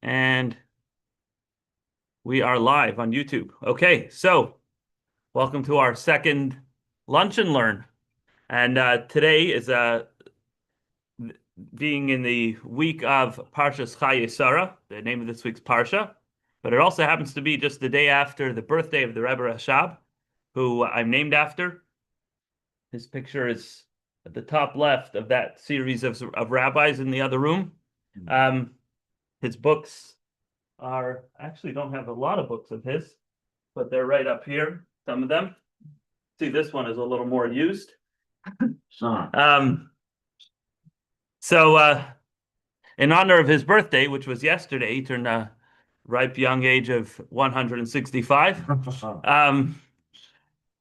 And we are live on YouTube. Okay, so welcome to our second Lunch and Learn. And today is being in the week of Parshas Chaye Sarah, the name of this week's Parsha. But it also happens to be just the day after the birthday of the Rebbe Rashab, who I'm named after. His picture is at the top left of that series of rabbis in the other room. His books actually don't have a lot of books of his, but they're right up here, some of them. See, this one is a little more used. So in honor of his birthday, which was yesterday, he turned a ripe young age of 165.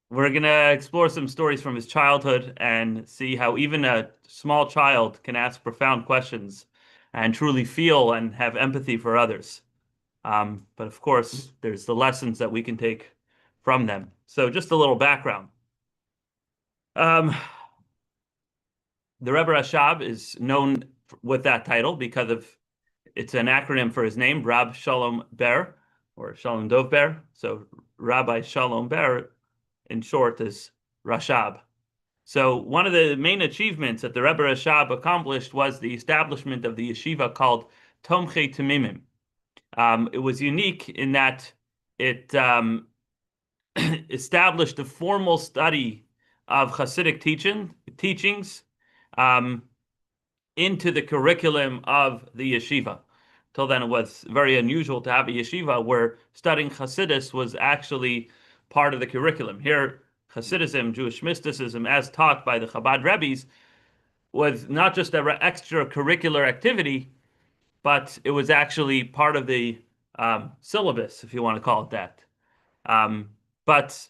We're going to explore some stories from his childhood and see how even a small child can ask profound questions and truly feel and have empathy for others. But of course, there's the lessons that we can take from them. So just a little background. The Rebbe Rashab is known with that title because it's an acronym for his name, Rab Shalom Ber, or Shalom Dov Ber. So Rabbi Shalom Ber, in short, is Rashab. So one of the main achievements that the Rebbe Rashab accomplished was the establishment of the yeshiva called Tomchei Temimim. It was unique in that it established a formal study of Hasidic teachings into the curriculum of the yeshiva. Till then, it was very unusual to have a yeshiva where studying Hasidus was actually part of the curriculum. Here, Hasidism, Jewish mysticism, as taught by the Chabad Rebbes, was not just an extracurricular activity, but it was actually part of the syllabus, if you want to call it that. But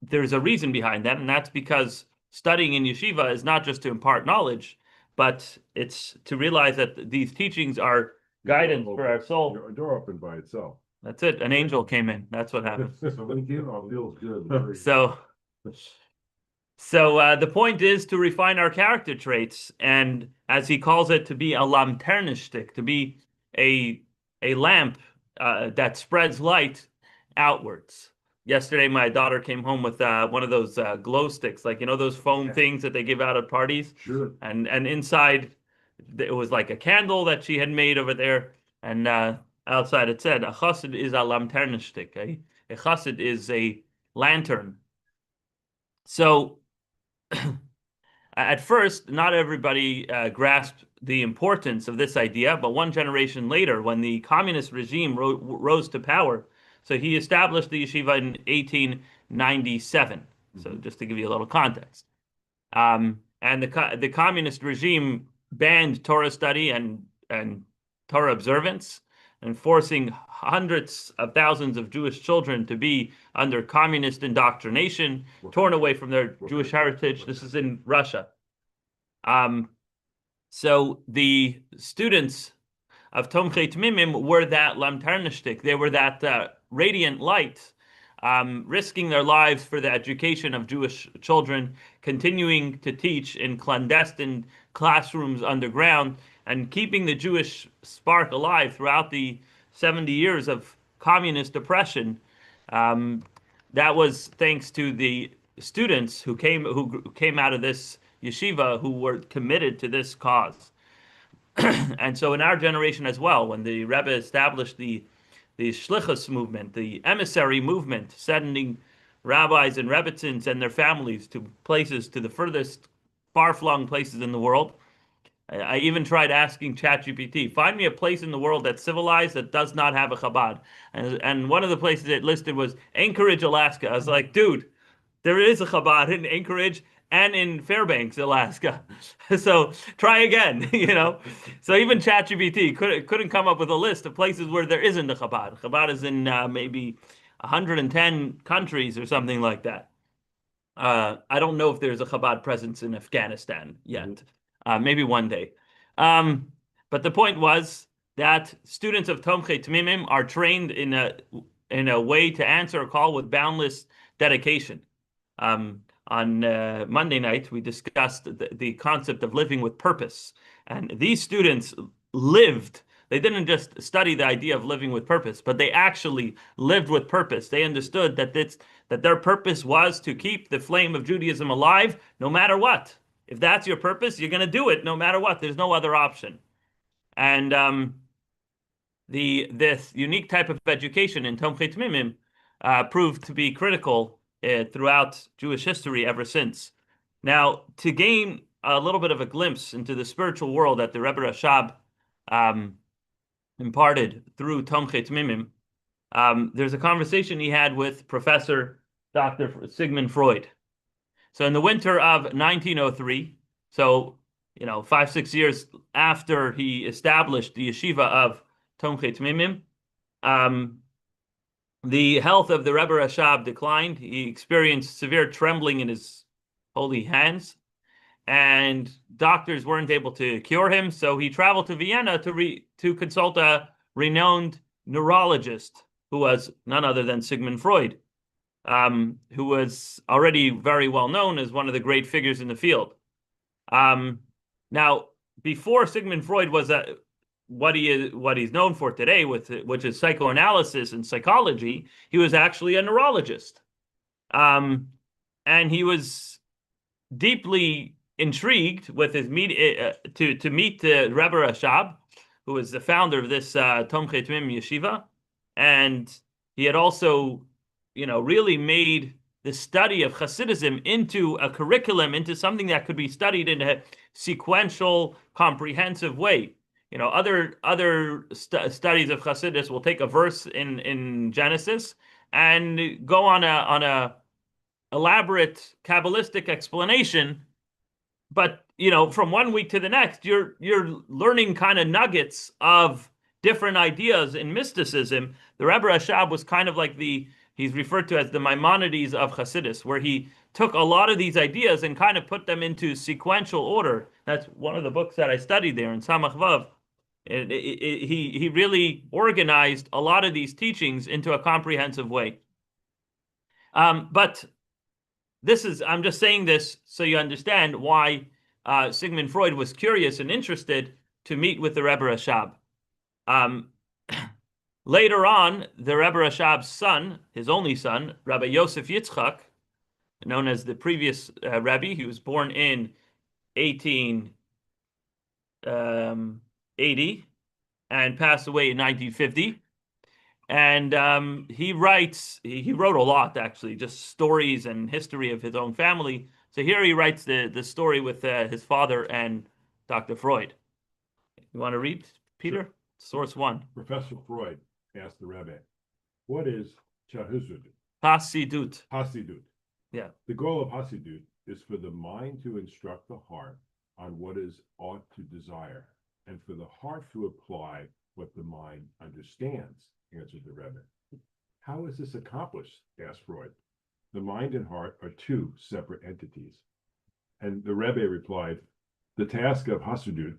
there's a reason behind that, and that's because studying in yeshiva is not just to impart knowledge, but it's to realize that these teachings are guidance for our soul. Your door opened by itself. That's it. An angel came in. That's what happened. Somebody came out, feels good. So the point is to refine our character traits, and as he calls it, to be a lamternistic, to be a lamp that spreads light outwards. Yesterday, my daughter came home with one of those glow sticks, like those foam things that they give out at parties. Sure. And inside, it was like a candle that she had made over there, and outside it said, "A chassid is a lamternistic." A chassid is a lantern. So, at first, not everybody grasped the importance of this idea, but one generation later, when the communist regime rose to power, so he established the yeshiva in 1897. So just to give you a little context. And the communist regime banned Torah study and Torah observance, and forcing hundreds of thousands of Jewish children to be under communist indoctrination, torn away from their Jewish heritage. This is in Russia. So the students of Tomchei Temimim were that lamtarnishtik. They were that radiant light, risking their lives for the education of Jewish children, continuing to teach in clandestine classrooms underground, and keeping the Jewish spark alive throughout the 70 years of communist oppression. That was thanks to the students who came out of this yeshiva who were committed to this cause. And so in our generation as well, when the Rebbe established the Shlichus movement, the emissary movement, sending rabbis and rebbetzins and their families to the furthest far-flung places in the world. I even tried asking ChatGPT, find me a place in the world that's civilized that does not have a Chabad. And one of the places it listed was Anchorage, Alaska. I was like, dude, there is a Chabad in Anchorage and in Fairbanks, Alaska. So try again, So even ChatGPT couldn't come up with a list of places where there isn't a Chabad. Chabad is in maybe 110 countries or something like that. I don't know if there's a Chabad presence in Afghanistan yet. Maybe one day. But the point was that students of Tomchei Temimim are trained in a way to answer a call with boundless dedication. On Monday night, we discussed the concept of living with purpose. And these students lived. They didn't just study the idea of living with purpose, but they actually lived with purpose. They understood that their purpose was to keep the flame of Judaism alive no matter what. If that's your purpose, you're going to do it no matter what. There's no other option. And this unique type of education in Tomchei Tmimim proved to be critical throughout Jewish history ever since. Now, to gain a little bit of a glimpse into the spiritual world that the Rebbe Rashab imparted through Tomchei Tmimim, there's a conversation he had with Professor Dr. Sigmund Freud. So in the winter of 1903, so 5-6 years after he established the yeshiva of Tomchei Tmimim, the health of the Rebbe Rashab declined. He experienced severe trembling in his holy hands, and doctors weren't able to cure him. So he traveled to Vienna to consult a renowned neurologist who was none other than Sigmund Freud, who was already very well known as one of the great figures in the field. Now, before Sigmund Freud was what he's known for today, which is psychoanalysis and psychology, he was actually a neurologist, and he was deeply intrigued with his to meet the Rebbe Rashab, who was the founder of this Tomchei Tmimim yeshiva, and he had also, really made the study of Hasidism into a curriculum, into something that could be studied in a sequential, comprehensive way. Other studies of Hasidus will take a verse in Genesis and go on a elaborate Kabbalistic explanation, but from one week to the next, you're learning kind of nuggets of different ideas in mysticism. The Rebbe Rashab was kind of like he's referred to as the Maimonides of Hasidus, where he took a lot of these ideas and kind of put them into sequential order. That's one of the books that I studied there in Samach Vav. He really organized a lot of these teachings into a comprehensive way. But I'm just saying this so you understand why Sigmund Freud was curious and interested to meet with the Rebbe Rashab. Later on, the Rebbe Rashab's son, his only son, Rabbi Yosef Yitzchak, known as the previous Rebbe, he was born in 1880 and passed away in 1950. And he wrote a lot, actually, just stories and history of his own family. So here he writes the story with his father and Dr. Freud. You want to read, Peter? Sure. Source 1. Professor Freud asked the Rebbe, what is Chahuzud? Hasidut. Hasidut. Yeah. The goal of Hasidut is for the mind to instruct the heart on what is ought to desire, and for the heart to apply what the mind understands, answered the Rebbe. How is this accomplished? Asked Freud. The mind and heart are two separate entities. And the Rebbe replied, the task of Hasidut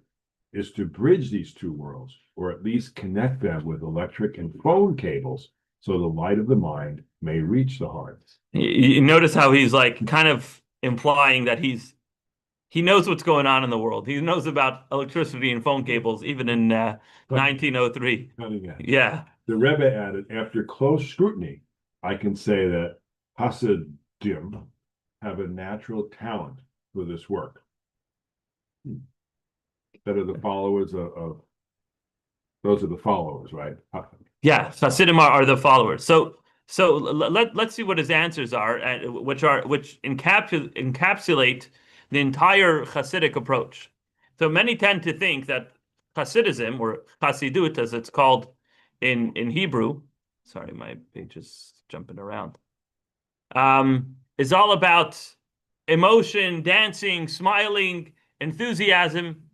is to bridge these two worlds, or at least connect them with electric and phone cables, so the light of the mind may reach the heart. You notice how he's like kind of implying that he knows what's going on in the world. He knows about electricity and phone cables, even in 1903. Yeah. The Rebbe added, after close scrutiny, I can say that Hasidim have a natural talent for this work. That are the followers of those are the followers, right? Yeah, Hasidim are the followers. So let's see what his answers are, which encapsulate the entire Hasidic approach. So many tend to think that Hasidism, or Hasidut as it's called in Hebrew, sorry, my page is jumping around, is all about emotion, dancing, smiling, enthusiasm.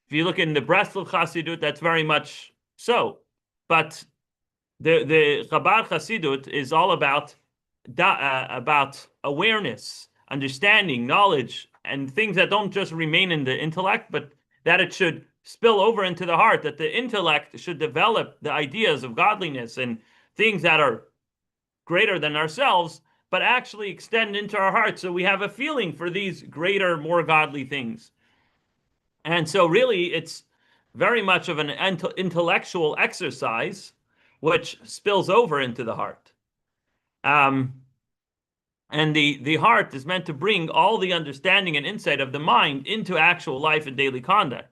If you look in the Breslov Hasidut, that's very much so. But the Chabad Hasidut is all about awareness, understanding, knowledge, and things that don't just remain in the intellect, but that it should spill over into the heart, that the intellect should develop the ideas of godliness and things that are greater than ourselves, but actually extend into our hearts, so we have a feeling for these greater, more godly things. And so really, it's very much of an intellectual exercise, which spills over into the heart. And the heart is meant to bring all the understanding and insight of the mind into actual life and daily conduct.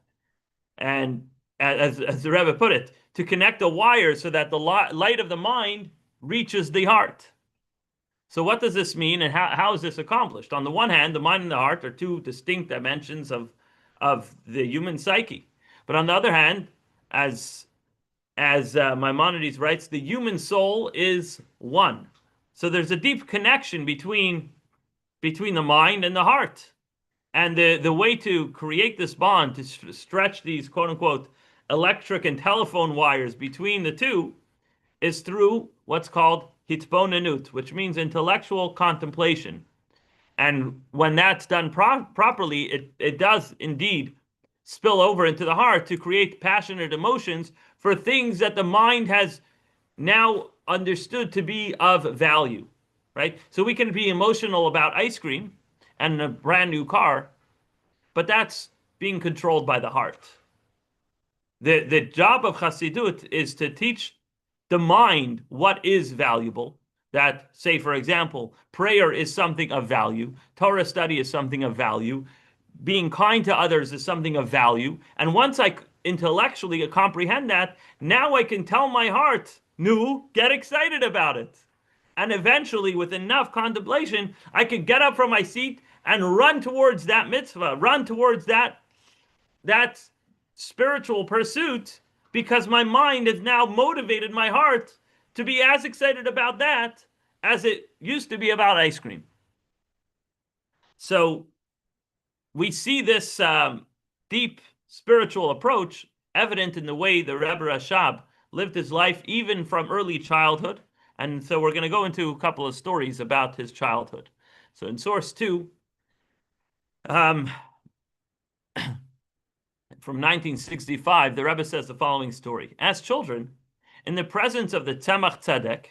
And as the Rebbe put it, to connect the wires so that the light of the mind reaches the heart. So what does this mean, and how is this accomplished? On the one hand, the mind and the heart are two distinct dimensions of the human psyche. But on the other hand, as Maimonides writes, the human soul is one. So there's a deep connection between the mind and the heart. And the way to create this bond, to stretch these quote unquote electric and telephone wires between the two, is through what's called hitbonenut, which means intellectual contemplation. And when that's done properly, it does indeed spill over into the heart to create passionate emotions for things that the mind has now understood to be of value, right? So we can be emotional about ice cream and a brand new car, but that's being controlled by the heart. The job of Chassidut is to teach the mind what is valuable. That, say, for example, prayer is something of value, Torah study is something of value, being kind to others is something of value. And once I intellectually comprehend that, now I can tell my heart, no, get excited about it. And eventually, with enough contemplation, I can get up from my seat and run towards that mitzvah, run towards that spiritual pursuit, because my mind has now motivated my heart to be as excited about that as it used to be about ice cream. So we see this deep spiritual approach evident in the way the Rebbe Rashab lived his life, even from early childhood. And so we're going to go into a couple of stories about his childhood. So in source 2, from 1965, the Rebbe says the following story. As children, in the presence of the Tzemach Tzedek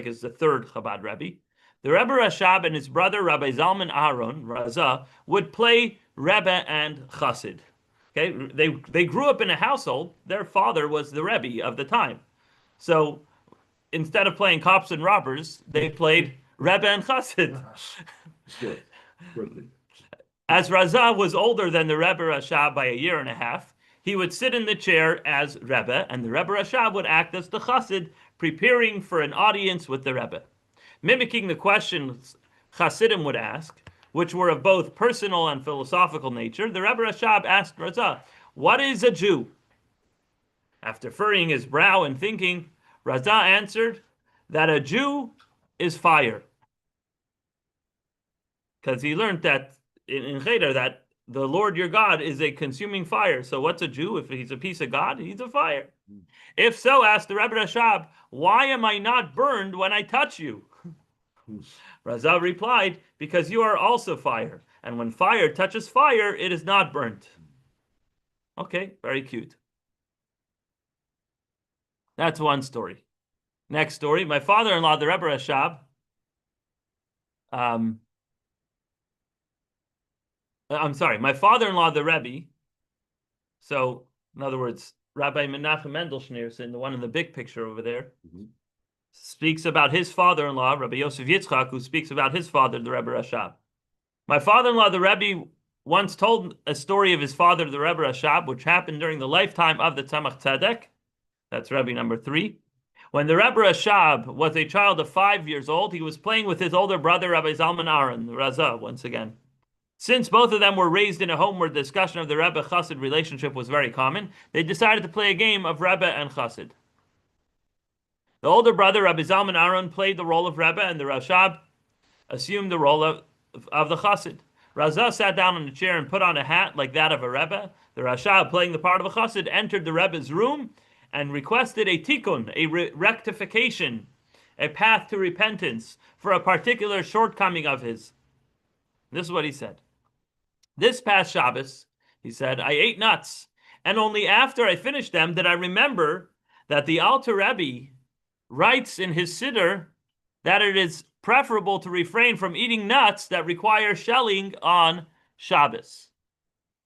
is the third Chabad Rebbe, the Rebbe Rashab and his brother Rabbi Zalman Aaron, Raza, would play Rebbe and Chassid. Okay, they grew up in a household. Their father was the Rebbe of the time. So instead of playing cops and robbers, they played Rebbe and Chassid. Sure. As Raza was older than the Rebbe Rashab by a year and a half, he would sit in the chair as Rebbe, and the Rebbe Rashab would act as the Chassid, preparing for an audience with the Rebbe. Mimicking the questions Chassidim would ask, which were of both personal and philosophical nature, the Rebbe Rashab asked Raza, "What is a Jew?" After furrowing his brow and thinking, Raza answered that a Jew is fire. Because he learned that in Cheder that the Lord your God is a consuming fire. So what's a Jew? If he's a piece of God, he's a fire. If so, asked the Rebbe Rashab, why am I not burned when I touch you? Raza replied, because you are also fire. And when fire touches fire, it is not burnt. Okay, very cute. That's one story. Next story, my father-in-law, the Rebbe Rashab, my father-in-law, the Rebbe, so in other words, Rabbi Menachem Mendel Schneerson, the one in the big picture over there, speaks about his father-in-law, Rabbi Yosef Yitzchak, who speaks about his father, the Rebbe Rashab. My father-in-law, the Rebbe, once told a story of his father, the Rebbe Rashab, which happened during the lifetime of the Tzemach Tzedek. That's Rebbe number 3. When the Rebbe Rashab was a child of 5 years old, he was playing with his older brother, Rabbi Zalman Aaron, the Raza, once again. Since both of them were raised in a home where discussion of the Rebbe-Chassid relationship was very common, they decided to play a game of Rebbe and Chassid. The older brother, Rabbi Zalman Aaron, played the role of Rebbe, and the Rashab assumed the role of the Chassid. Raza sat down on a chair and put on a hat like that of a Rebbe. The Rashab, playing the part of a Chassid, entered the Rebbe's room and requested a tikkun, a rectification, a path to repentance for a particular shortcoming of his. This is what he said. This past Shabbos, he said, I ate nuts, and only after I finished them did I remember that the Alter Rebbe writes in his Siddur that it is preferable to refrain from eating nuts that require shelling on Shabbos.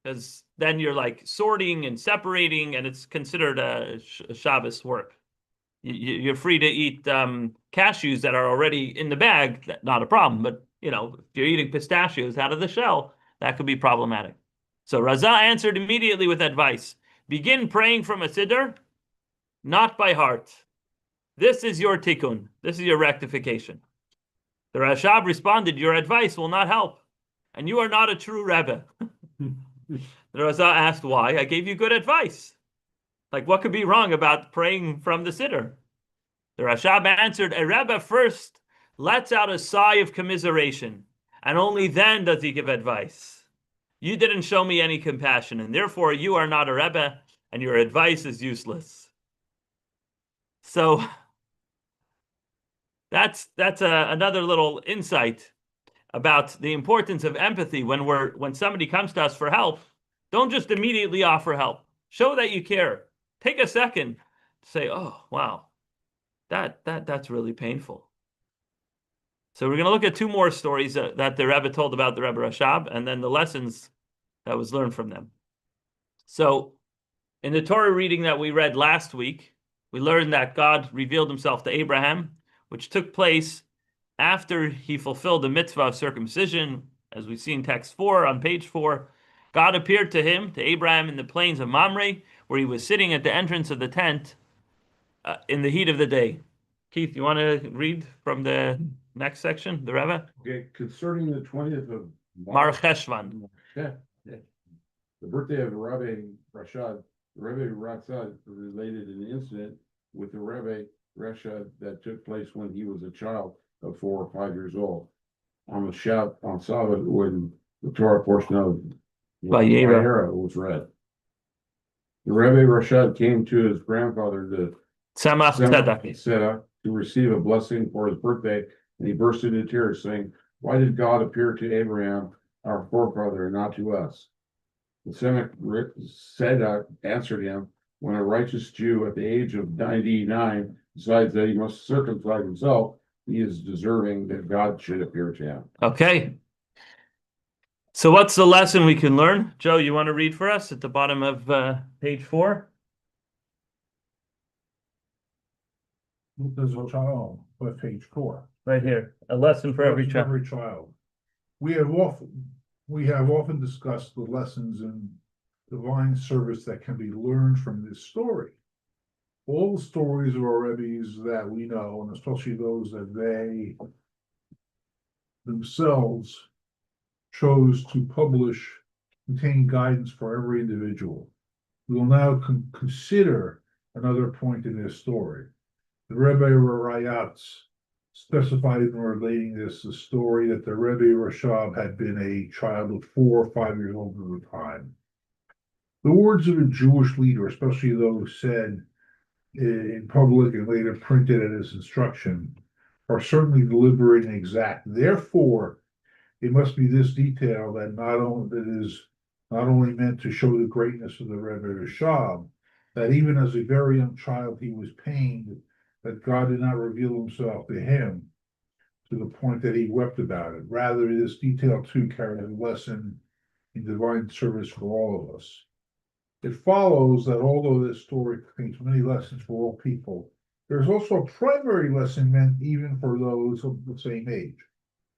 because then you're like sorting and separating, and it's considered a Shabbos work. You're free to eat cashews that are already in the bag, not a problem. But if you're eating pistachios out of the shell, that could be problematic. So Raza answered immediately with advice: begin praying from a siddur, not by heart. This is your tikkun. This is your rectification. The Rashab responded, your advice will not help, and you are not a true Rebbe. The Raza asked why. I gave you good advice. Like, what could be wrong about praying from the siddur? The Rashab answered, a Rebbe first lets out a sigh of commiseration, and only then does he give advice. You didn't show me any compassion, and therefore you are not a Rebbe, and your advice is useless. So that's another little insight about the importance of empathy when somebody comes to us for help. Don't just immediately offer help. Show that you care. Take a second to say, oh, wow, that's really painful. So we're going to look at two more stories that the Rebbe told about the Rebbe Rashab, and then the lessons that was learned from them. So in the Torah reading that we read last week, we learned that God revealed himself to Abraham, which took place after he fulfilled the mitzvah of circumcision. As we see in text 4 on page 4, God appeared to him, to Abraham, in the plains of Mamre, where he was sitting at the entrance of the tent in the heat of the day. Keith, you want to read from the next section, the Rebbe? Okay, concerning the 20th of Mar Cheshvan. the birthday of Rabbi Rashad, Rebbe Rashad related an incident with the Rebbe Rashad that took place when he was a child of 4 or 5 years old. On the Sabbath, when the Torah portion of Vayera was read. The Rebbe Rashad came to his grandfather, the Tzemach Tzedek, to receive a blessing for his birthday, and he burst into tears, saying, why did God appear to Abraham, our forefather, and not to us? The Tzemach Tzedek answered him, when a righteous Jew at the age of 99 decides that he must circumcise himself, he is deserving that God should appear to him. Okay. So what's the lesson we can learn? Joe, you want to read for us at the bottom of page 4? There's a child, but page 4. Right here. A lesson for every child. Every child. We have often discussed the lessons in divine service that can be learned from this story. All the stories of our Rebbe's that we know, and especially those that they themselves chose to publish, contain guidance for every individual. We will now consider another point in this story. The Rebbe Rayatz specified in relating this the story that the Rebbe Rashab had been a child of 4 or 5 years old at the time. The words of a Jewish leader, especially those said in public and later printed at his instruction, are certainly deliberate and exact. Therefore, it must be this detail that is not only meant to show the greatness of the Rebbe Rashab, that even as a very young child he was pained that God did not reveal himself to him to the point that he wept about it. Rather, this detail too carries a lesson in divine service for all of us. It follows that although this story contains many lessons for all people, there's also a primary lesson meant even for those of the same age,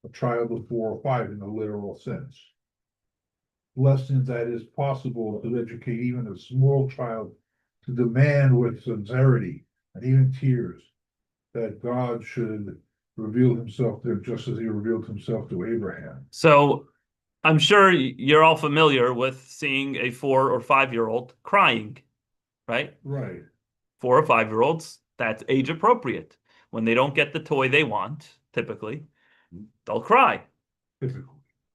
a child of 4 or 5 in the literal sense. Lessons that is possible to educate even a small child to demand with sincerity and even tears that God should reveal himself to him just as he revealed himself to Abraham. So I'm sure you're all familiar with seeing a 4 or 5-year-old crying, right? Right. 4 or 5-year-olds, that's age appropriate. When they don't get the toy they want, typically, they'll cry. Typically.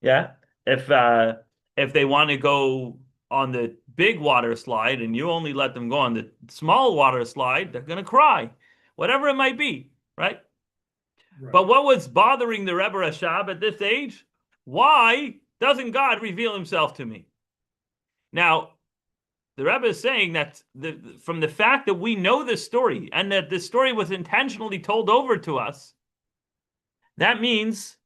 Yeah. If they want to go on the big water slide and you only let them go on the small water slide, they're going to cry, whatever it might be, right? Right. But what was bothering the Rebbe Rashab at this age? Why doesn't God reveal himself to me? Now, the Rebbe is saying that from the fact that we know this story and that this story was intentionally told over to us, that means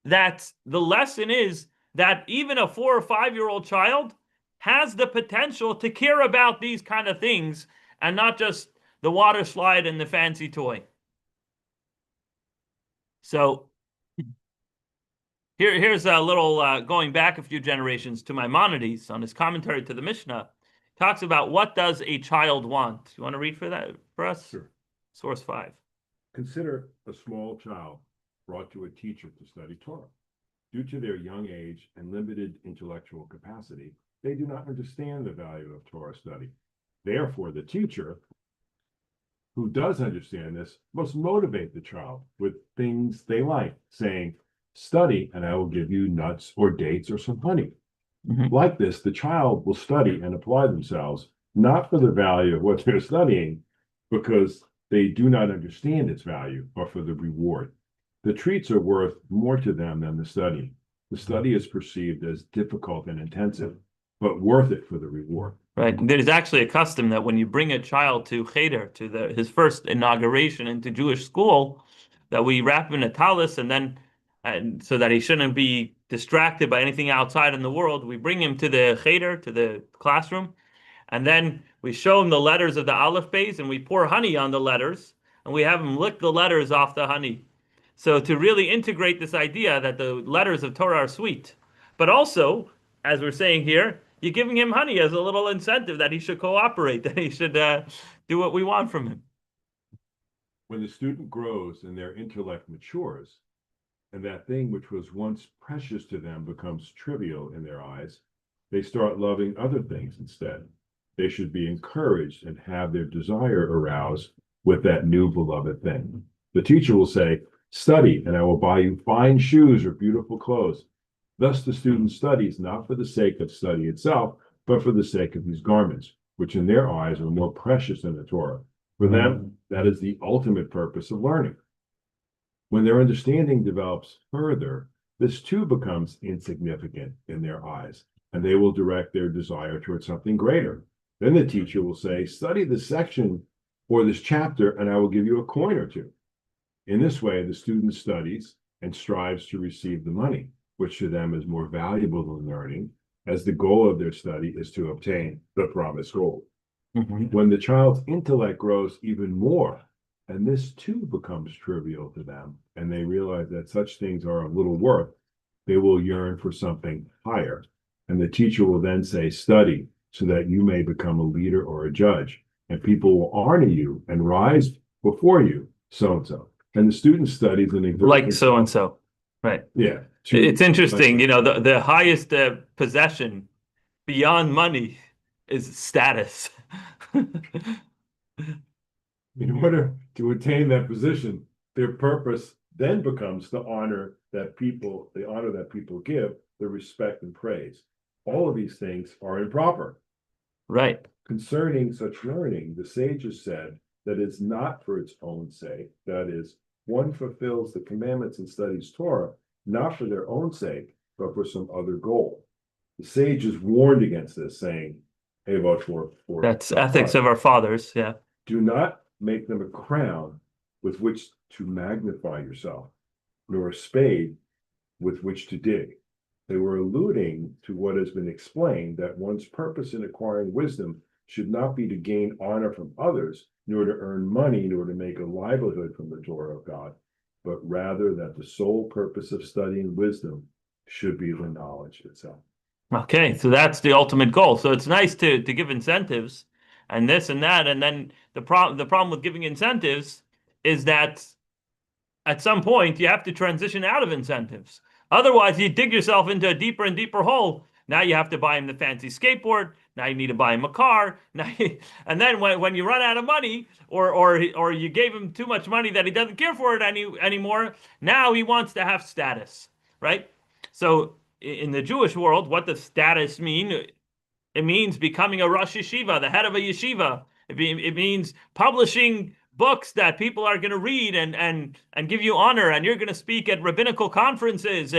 that the lesson is that even a 4 or 5-year-old child has the potential to care about these kind of things and not just the water slide and the fancy toy. So here's a little going back a few generations to Maimonides on his commentary to the Mishnah. Talks about what does a child want. You want to read for us? Sure. Source 5. Consider a small child brought to a teacher to study Torah. Due to their young age and limited intellectual capacity, they do not understand the value of Torah study. Therefore, the teacher, who does understand this, must motivate the child with things they like, saying, study, and I will give you nuts or dates or some honey. Mhm. Like this, the child will study and apply themselves, not for the value of what they're studying, because they do not understand its value, but for the reward. The treats are worth more to them than the study. The study is perceived as difficult and intensive, but worth it for the reward. Right. There's actually a custom that when you bring a child to Cheder, to his first inauguration into Jewish school, that we wrap him in a tallis and so that he shouldn't be distracted by anything outside in the world. We bring him to the Cheder, to the classroom, and then we show him the letters of the Aleph Beis, and we pour honey on the letters, and we have him lick the letters off the honey. So to really integrate this idea that the letters of Torah are sweet, but also, as we're saying here, you're giving him honey as a little incentive that he should cooperate, that he should do what we want from him. When the student grows and their intellect matures, and that thing which was once precious to them becomes trivial in their eyes, they start loving other things instead. They should be encouraged and have their desire aroused with that new beloved thing. The teacher will say, study, and I will buy you fine shoes or beautiful clothes. Thus, the student studies not for the sake of study itself, but for the sake of these garments, which in their eyes are more precious than the Torah. For them, that is the ultimate purpose of learning. When their understanding develops further, this too becomes insignificant in their eyes, and they will direct their desire towards something greater. Then the teacher will say, study this section or this chapter, and I will give you a coin or two. In this way, the student studies and strives to receive the money, which to them is more valuable than learning, as the goal of their study is to obtain the promised gold. Mm-hmm. When the child's intellect grows even more, and this too becomes trivial to them, and they realize that such things are of little worth, they will yearn for something higher. And the teacher will then say, study so that you may become a leader or a judge, and people will honor you and rise before you, so-and-so. And the student studies and Like so-and-so. Right. Yeah. It's interesting, the highest possession beyond money is status. In order to attain that position, their purpose then becomes the honor that people give, the respect and praise. All of these things are improper. Right. Concerning such learning, the sages said that it's not for its own sake. That is, one fulfills the commandments and studies Torah, not for their own sake, but for some other goal. The sages warned against this, saying, hey, about for that's ethics of our fathers, yeah. Do not make them a crown with which to magnify yourself, nor a spade with which to dig. They were alluding to what has been explained, that one's purpose in acquiring wisdom should not be to gain honor from others, nor to earn money, nor to make a livelihood from the Torah of God, but rather that the sole purpose of studying wisdom should be the knowledge itself. Okay, so that's the ultimate goal. So it's nice to give incentives and this and that, and then the problem with giving incentives is that at some point you have to transition out of incentives. Otherwise, you dig yourself into a deeper and deeper hole. Now you have to buy him the fancy skateboard. Now you need to buy him a car. And then when you run out of money, or you gave him too much money that he doesn't care for it anymore, now he wants to have status, right? So in the Jewish world, what does status mean? It means becoming a Rosh Yeshiva, the head of a yeshiva. It means publishing books that people are going to read and give you honor, and you're going to speak at rabbinical conferences,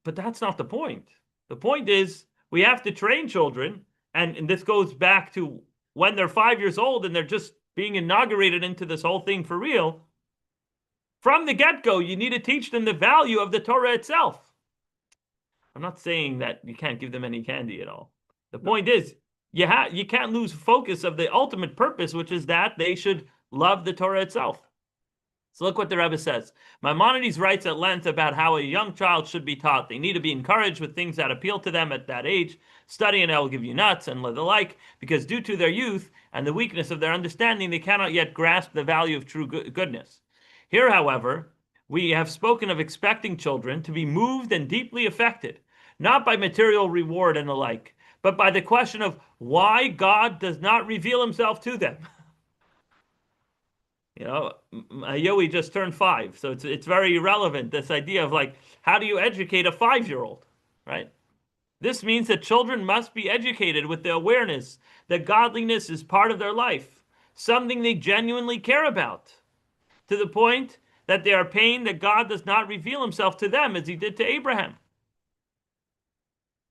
but that's not the point. The point is we have to train children, and this goes back to when they're 5 years old and they're just being inaugurated into this whole thing for real. From the get-go, you need to teach them the value of the Torah itself. I'm not saying that you can't give them any candy at all. The point is, you can't lose focus of the ultimate purpose, which is that they should love the Torah itself. So look what the Rebbe says. Maimonides writes at length about how a young child should be taught. They need to be encouraged with things that appeal to them at that age. Study and I will give you nuts and the like, because due to their youth and the weakness of their understanding, they cannot yet grasp the value of true goodness. Here, however, we have spoken of expecting children to be moved and deeply affected, not by material reward and the like, but by the question of why God does not reveal himself to them. You know, Yoey just turned 5, so it's very relevant, this idea of like, how do you educate a 5-year-old, right? This means that children must be educated with the awareness that godliness is part of their life, something they genuinely care about, to the point that they are pained that God does not reveal himself to them as he did to Abraham.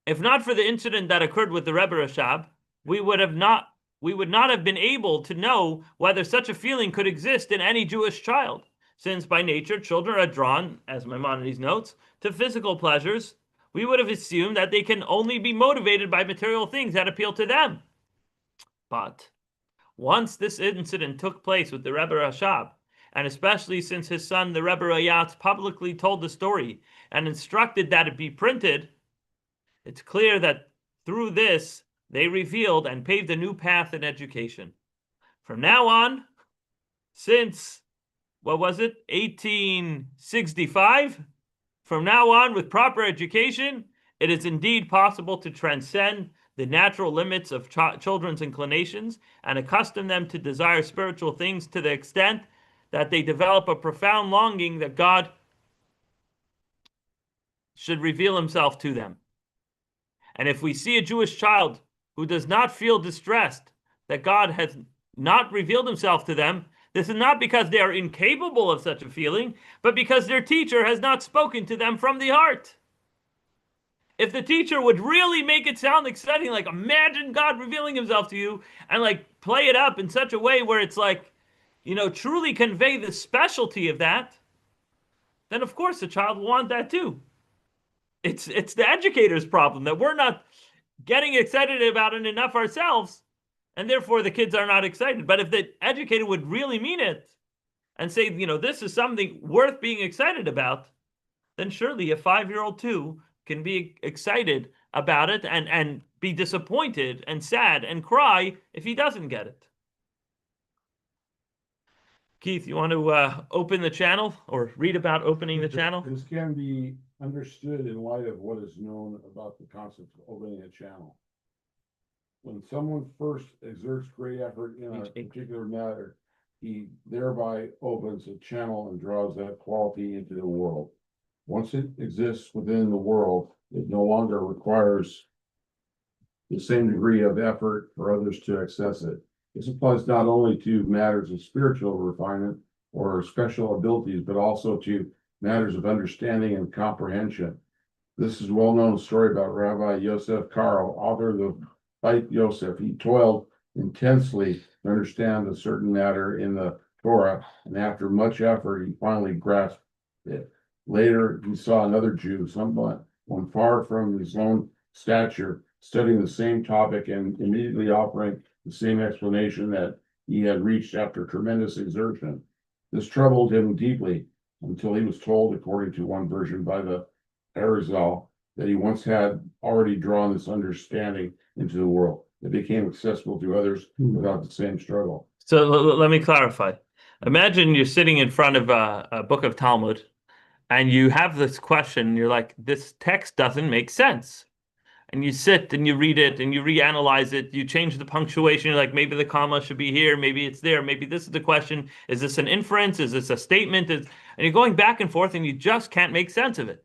If not for the incident that occurred with the Rebbe Rashab, we would not have been able to know whether such a feeling could exist in any Jewish child, since by nature children are drawn, as Maimonides notes, to physical pleasures. We would have assumed that they can only be motivated by material things that appeal to them. But once this incident took place with the Rebbe Rashab, and especially since his son, the Rebbe Rayatz, publicly told the story and instructed that it be printed, it's clear that through this, they revealed and paved a new path in education. From now on, since, 1865? From now on, with proper education, it is indeed possible to transcend the natural limits of children's inclinations and accustom them to desire spiritual things to the extent that they develop a profound longing that God should reveal himself to them. And if we see a Jewish child who does not feel distressed that God has not revealed himself to them, this is not because they are incapable of such a feeling, but because their teacher has not spoken to them from the heart. If the teacher would really make it sound exciting, like imagine God revealing himself to you, and like play it up in such a way where it's like, truly convey the specialty of that, then of course the child will want that too. It's the educator's problem that we're not getting excited about it enough ourselves, and therefore the kids are not excited. But if the educator would really mean it and say, this is something worth being excited about, then surely a 5-year-old too can be excited about it and be disappointed and sad and cry if he doesn't get it. Keith, you want to open the channel or read about opening the channel? This can be understood in light of what is known about the concept of opening a channel. When someone first exerts great effort in a particular matter, he thereby opens a channel and draws that quality into the world. Once it exists within the world, it no longer requires the same degree of effort for others to access it. This applies not only to matters of spiritual refinement or special abilities, but also to matters of understanding and comprehension. This is a well-known story about Rabbi Yosef Karo, author of the Beit Yosef. He toiled intensely to understand a certain matter in the Torah, and after much effort, he finally grasped it. Later, he saw another Jew, someone far from his own stature, studying the same topic and immediately offering the same explanation that he had reached after tremendous exertion. This troubled him deeply until he was told, according to one version by the Arizal, that he once had already drawn this understanding into the world. It became accessible to others without the same struggle. So let me clarify. Imagine you're sitting in front of a book of Talmud, and you have this question, you're like, this text doesn't make sense. And you sit and you read it and you reanalyze it, you change the punctuation, you're like, maybe the comma should be here, maybe it's there, maybe this is the question. Is this an inference? Is this a statement? And you're going back and forth and you just can't make sense of it.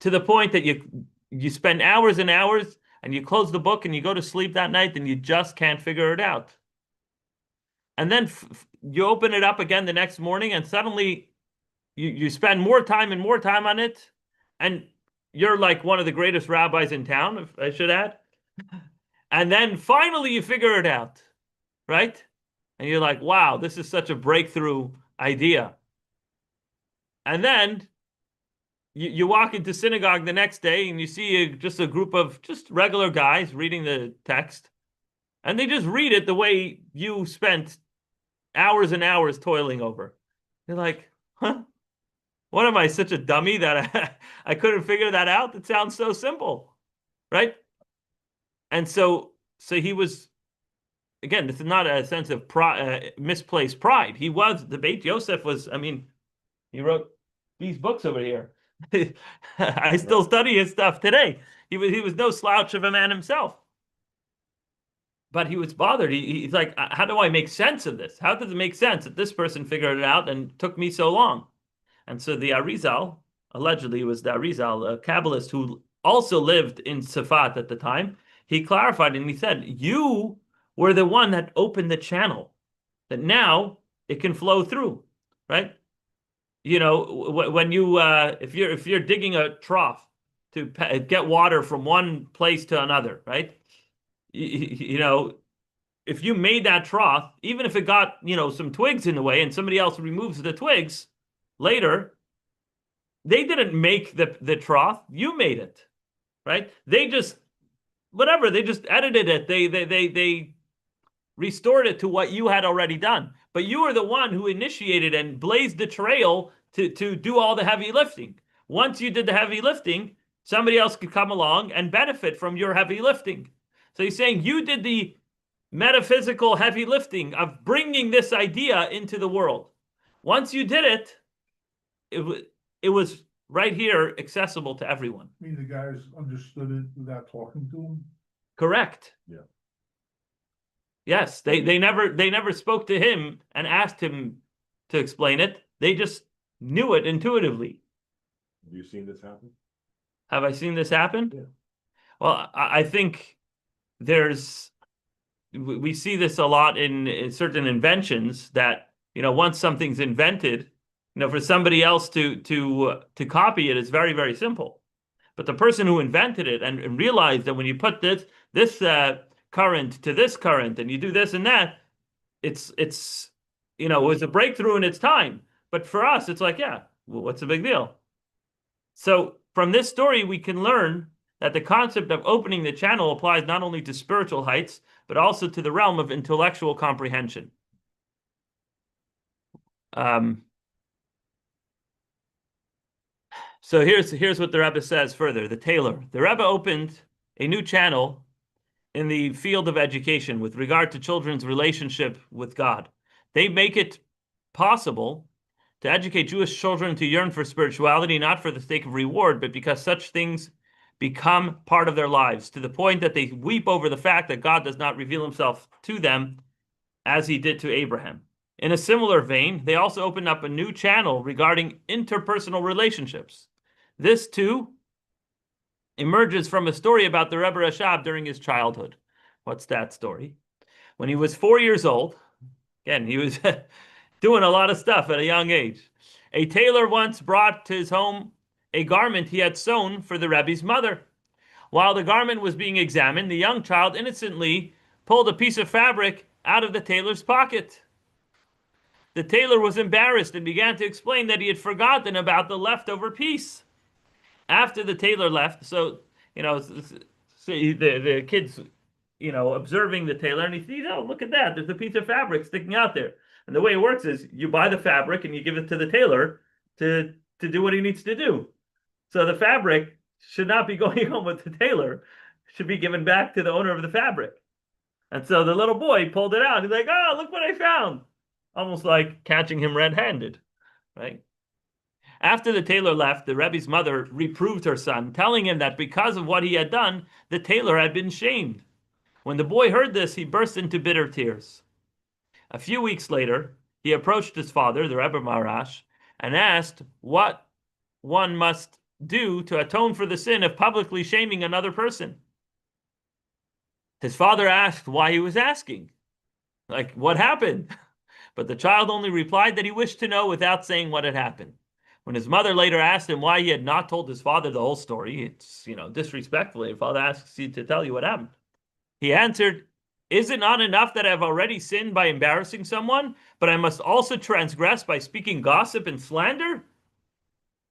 To the point that you spend hours and hours and you close the book and you go to sleep that night and you just can't figure it out. And then you open it up again the next morning and suddenly you spend more time and more time on it, and you're like one of the greatest rabbis in town, if I should add. And then finally you figure it out, right? And you're like, wow, this is such a breakthrough idea. And then you walk into synagogue the next day and you see just a group of just regular guys reading the text, and they just read it the way you spent hours and hours toiling over. You're like, huh? What am I, such a dummy that I couldn't figure that out? It sounds so simple, right? And so he was, again, this is not a sense of misplaced pride. The Beit Yosef was, I mean, he wrote these books over here. I still study his stuff today. He was no slouch of a man himself. But he was bothered. He's like, how do I make sense of this? How does it make sense that this person figured it out and took me so long? And so the Arizal, allegedly was the Arizal, a Kabbalist who also lived in Safat at the time, he clarified and he said, you were the one that opened the channel, that now it can flow through, right? You know, when you, if you're digging a trough to get water from one place to another, right? You know, if you made that trough, even if it got, you know, some twigs in the way and somebody else removes the twigs later, they didn't make the trough, you made it, right? They just, whatever, they just edited it. They restored it to what you had already done. But you were the one who initiated and blazed the trail to do all the heavy lifting. Once you did the heavy lifting, somebody else could come along and benefit from your heavy lifting. So he's saying you did the metaphysical heavy lifting of bringing this idea into the world. Once you did it, it was right here accessible to everyone. I mean, the guys understood it without talking to him. Correct. Yeah. Yes, they never spoke to him and asked him to explain it. They just knew it intuitively. Have you seen this happen? Have I seen this happen? Yeah. Well, I think we see this a lot in certain inventions that, you know, once something's invented, you know, for somebody else to copy it is very, very simple. But the person who invented it and realized that when you put this current to this current and you do this and that, it's you know, it was a breakthrough in its time. But for us, it's like, yeah, well, what's the big deal? So from this story, we can learn that the concept of opening the channel applies not only to spiritual heights, but also to the realm of intellectual comprehension. So here's what the Rebbe says further. The Rebbe opened a new channel in the field of education with regard to children's relationship with God. They make it possible to educate Jewish children to yearn for spirituality, not for the sake of reward, but because such things become part of their lives, to the point that they weep over the fact that God does not reveal himself to them as he did to Abraham. In a similar vein, they also opened up a new channel regarding interpersonal relationships. This, too, emerges from a story about the Rebbe Rashab during his childhood. What's that story? When he was 4 years old, again, he was doing a lot of stuff at a young age. A tailor once brought to his home a garment he had sewn for the Rebbe's mother. While the garment was being examined, the young child innocently pulled a piece of fabric out of the tailor's pocket. The tailor was embarrassed and began to explain that he had forgotten about the leftover piece. After the tailor left, so, you know, the kid's, you know, observing the tailor, and he sees, oh, look at that, there's a piece of fabric sticking out there. And the way it works is you buy the fabric and you give it to the tailor to do what he needs to do. So the fabric should not be going home with the tailor, it should be given back to the owner of the fabric. And so the little boy pulled it out. He's like, oh, look what I found. Almost like catching him red-handed, right? After the tailor left, the Rebbe's mother reproved her son, telling him that because of what he had done, the tailor had been shamed. When the boy heard this, he burst into bitter tears. A few weeks later, he approached his father, the Rebbe Maharash, and asked what one must do to atone for the sin of publicly shaming another person. His father asked why he was asking. Like, what happened? But the child only replied that he wished to know without saying what had happened. When his mother later asked him why he had not told his father the whole story, it's, you know, disrespectful. Your father asks you to tell you what happened. He answered, is it not enough that I have already sinned by embarrassing someone, but I must also transgress by speaking gossip and slander?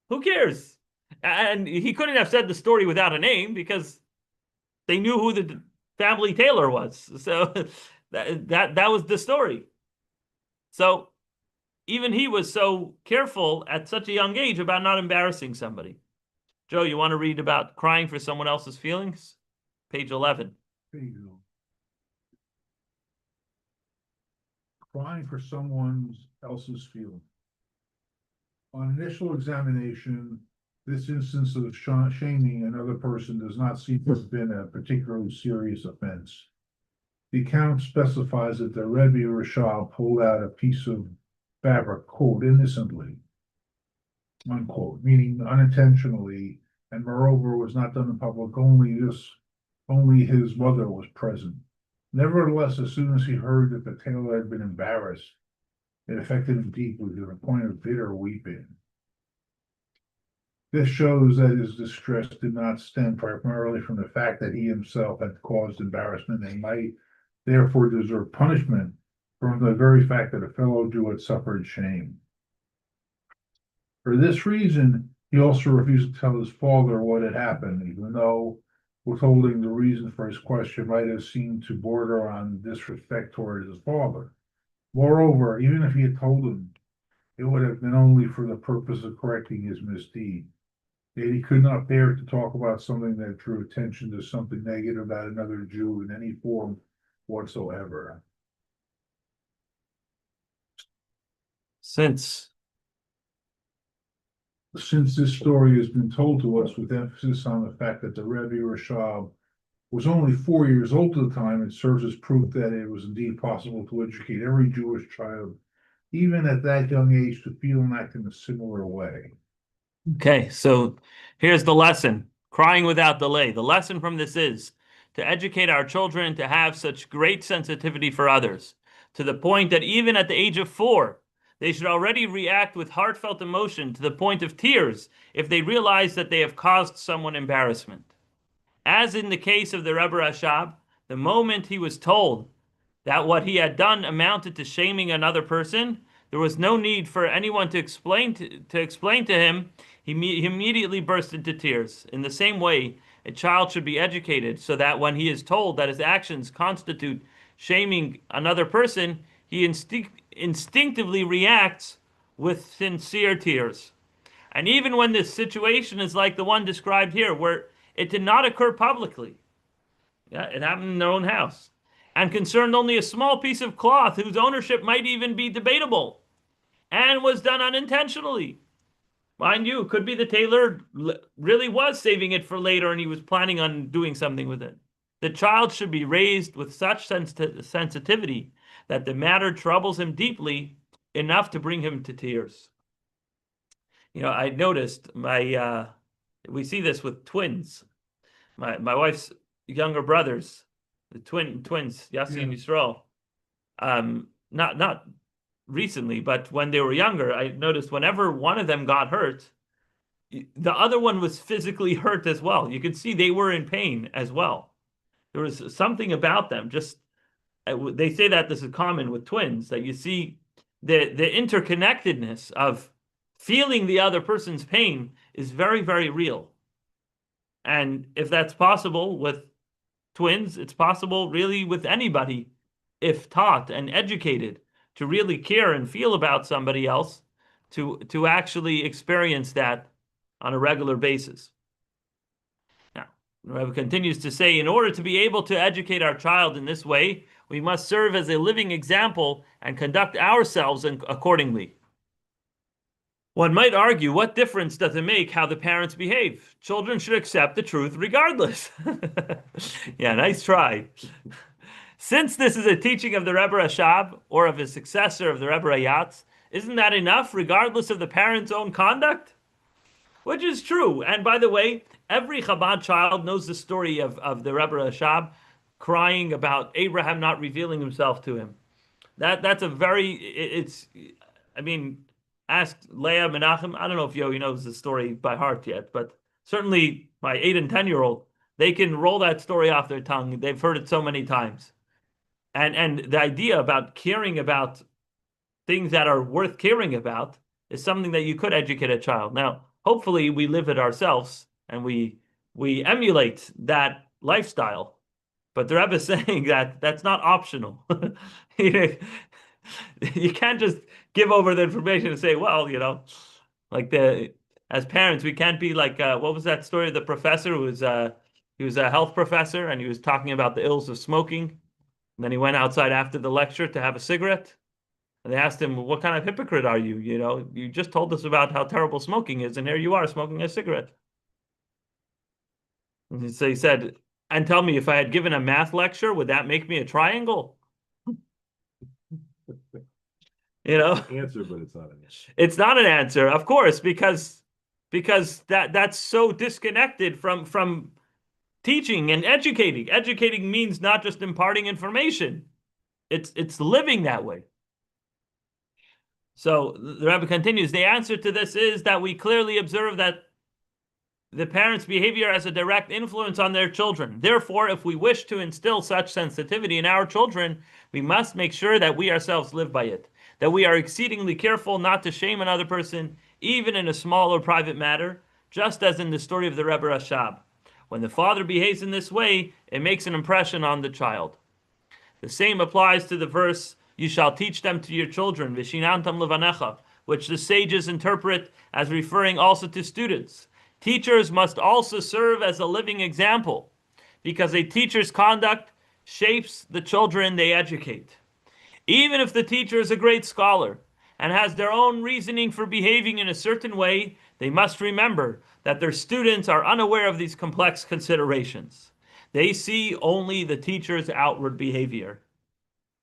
Who cares? And he couldn't have said the story without a name because they knew who the family tailor was. So that was the story. So even he was so careful at such a young age about not embarrassing somebody. Joe, you want to read about crying for someone else's feelings? Page 11. There you go. Crying for someone else's feeling. On initial examination, this instance of shaming another person does not seem to have been a particularly serious offense. The account specifies that the Rebbe Rashab pulled out a piece of fabric, quote, innocently, unquote, meaning unintentionally, and moreover was not done in public. Only his mother was present. Nevertheless, as soon as he heard that the tailor had been embarrassed, it affected him deeply to the point of bitter weeping. This shows that his distress did not stem primarily from the fact that he himself had caused embarrassment and might therefore deserve punishment from the very fact that a fellow Jew had suffered shame. For this reason, he also refused to tell his father what had happened, even though withholding the reason for his question might have seemed to border on disrespect towards his father. Moreover, even if he had told him, it would have been only for the purpose of correcting his misdeed. Yet he could not bear to talk about something that drew attention to something negative about another Jew in any form whatsoever. Since this story has been told to us with emphasis on the fact that the Rebbe Rashab was only 4 years old at the time, it serves as proof that it was indeed possible to educate every Jewish child, even at that young age, to feel and act in a similar way. Okay, so here's the lesson. Crying without delay. The lesson from this is to educate our children to have such great sensitivity for others, to the point that even at the age of 4, they should already react with heartfelt emotion to the point of tears if they realize that they have caused someone embarrassment. As in the case of the Rebbe Rashab, the moment he was told that what he had done amounted to shaming another person, there was no need for anyone to explain to him. He immediately burst into tears. In the same way, a child should be educated so that when he is told that his actions constitute shaming another person, he instinctively reacts with sincere tears. And even when this situation is like the one described here, where it did not occur publicly, yeah, it happened in their own house, and concerned only a small piece of cloth whose ownership might even be debatable, and was done unintentionally. Mind you, could be the tailor really was saving it for later and he was planning on doing something with it. The child should be raised with such sensitivity that the matter troubles him deeply enough to bring him to tears. You know, I noticed we see this with twins. My wife's younger brothers, the twins, Yassi and Yisrael. Not recently, but when they were younger, I noticed whenever one of them got hurt, the other one was physically hurt as well. You could see they were in pain as well. There was something about them. Just they say that this is common with twins, that you see the interconnectedness of feeling the other person's pain is very, very real. And if that's possible with twins, it's possible really with anybody if taught and educated to really care and feel about somebody else, to actually experience that on a regular basis. Now, Rebbe continues to say, in order to be able to educate our child in this way, we must serve as a living example and conduct ourselves accordingly. One might argue, what difference does it make how the parents behave? Children should accept the truth regardless. Yeah, nice try. Since this is a teaching of the Rebbe Rashab, or of his successor of the Rebbe Rayatz, isn't that enough, regardless of the parent's own conduct? Which is true. And by the way, every Chabad child knows the story of the Rebbe Rashab crying about Abraham not revealing himself to him. That's a very, ask Leah Menachem. I don't know if Yogi knows the story by heart yet, but certainly my 8 and 10-year-old, they can roll that story off their tongue. They've heard it so many times. And the idea about caring about things that are worth caring about is something that you could educate a child. Now, hopefully we live it ourselves and we emulate that lifestyle. But the Rebbe is saying that that's not optional. You can't just give over the information and say, well, like as parents, we can't be like what was that story of the professor who was he was a health professor and he was talking about the ills of smoking. And then he went outside after the lecture to have a cigarette. And they asked him, what kind of hypocrite are you? You just told us about how terrible smoking is, and here you are smoking a cigarette. And so he said, and tell me, if I had given a math lecture, would that make me a triangle? Answer, but it's not an answer. It's not an answer, of course, because that's so disconnected from teaching and educating. Educating means not just imparting information. It's living that way. So the Rebbe continues, the answer to this is that we clearly observe that the parents' behavior has a direct influence on their children. Therefore, if we wish to instill such sensitivity in our children, we must make sure that we ourselves live by it, that we are exceedingly careful not to shame another person, even in a small or private matter, just as in the story of the Rebbe Rashab. When the father behaves in this way, it makes an impression on the child. The same applies to the verse, you shall teach them to your children, Vishinantam levanecha, which the sages interpret as referring also to students. Teachers must also serve as a living example, because a teacher's conduct shapes the children they educate. Even if the teacher is a great scholar and has their own reasoning for behaving in a certain way, they must remember that their students are unaware of these complex considerations. They see only the teacher's outward behavior.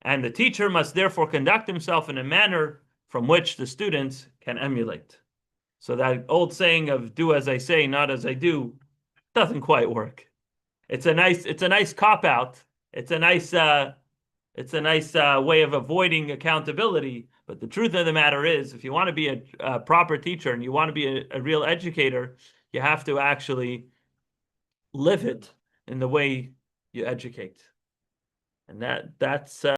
And the teacher must therefore conduct himself in a manner from which the students can emulate. So that old saying of do as I say, not as I do, doesn't quite work. It's a nice cop-out. It's a nice way of avoiding accountability. But the truth of the matter is, if you want to be a proper teacher and you want to be a real educator, you have to actually live it in the way you educate. And that's